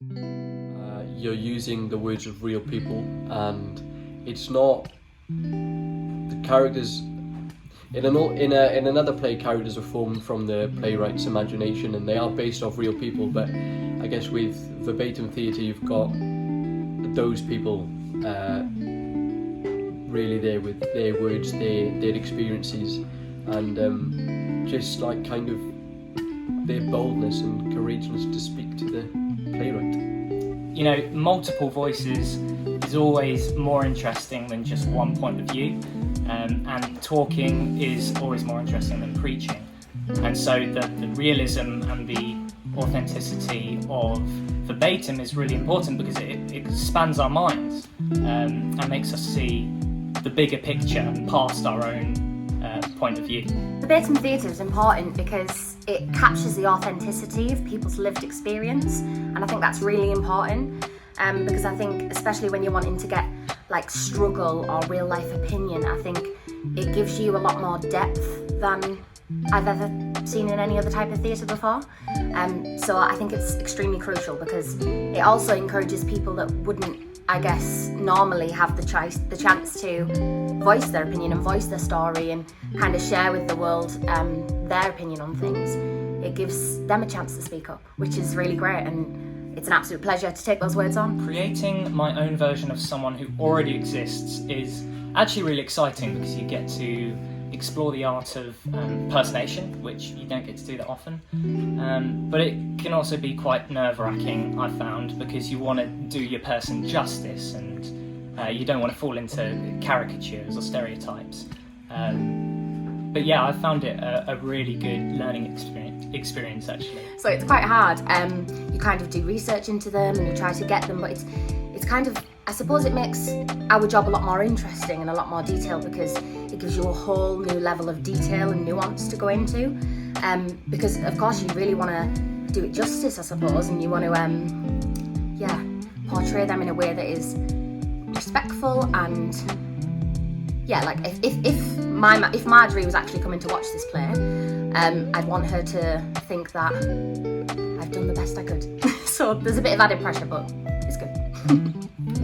You're using the words of real people, and it's not the characters. In another play, characters are formed from the playwright's imagination, and they are based off real people. But I guess with verbatim theatre, you've got those people really there with their words, their experiences, and just like kind of their boldness and courageousness to speak to the playwright. You know, multiple voices is always more interesting than just one point of view, and talking is always more interesting than preaching. And so the realism and the authenticity of verbatim is really important because it expands our minds and makes us see the bigger picture past our own point of view. Verbatim theatre is important because it captures the authenticity of people's lived experience, and I think that's really important because I think especially when you're wanting to get like struggle or real life opinion, I think it gives you a lot more depth than I've ever seen in any other type of theatre before. So I think it's extremely crucial because it also encourages people that wouldn't, I guess, normally have the chance to voice their opinion and voice their story and kind of share with the world their opinion on things. It gives them a chance to speak up, which is really great, and it's an absolute pleasure to take those words on. Creating my own version of someone who already exists is actually really exciting because you get to explore the art of impersonation, which you don't get to do that often. But it can also be quite nerve-wracking, I've found, because you want to do your person justice and you don't want to fall into caricatures or stereotypes. But yeah, I found it a really good learning experience actually. So it's quite hard. You kind of do research into them and you try to get them, but it's kind of, I suppose it makes our job a lot more interesting and a lot more detailed because it gives you a whole new level of detail and nuance to go into. Because of course you really want to do it justice, I suppose, and you want to portray them in a way that is respectful and like if Marjorie was actually coming to watch this play, I'd want her to think that I've done the best I could. So there's a bit of added pressure, but it's good.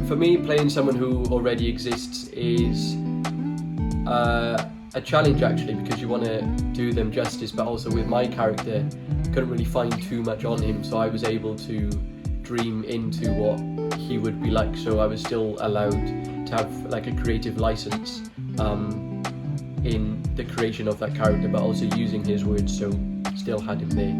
For me, playing someone who already exists is a challenge actually, because you want to do them justice, but also with my character, couldn't really find too much on him, so I was able to dream into what he would be like. So I was still allowed to have like a creative license in the creation of that character, but also using his words, so still had him there.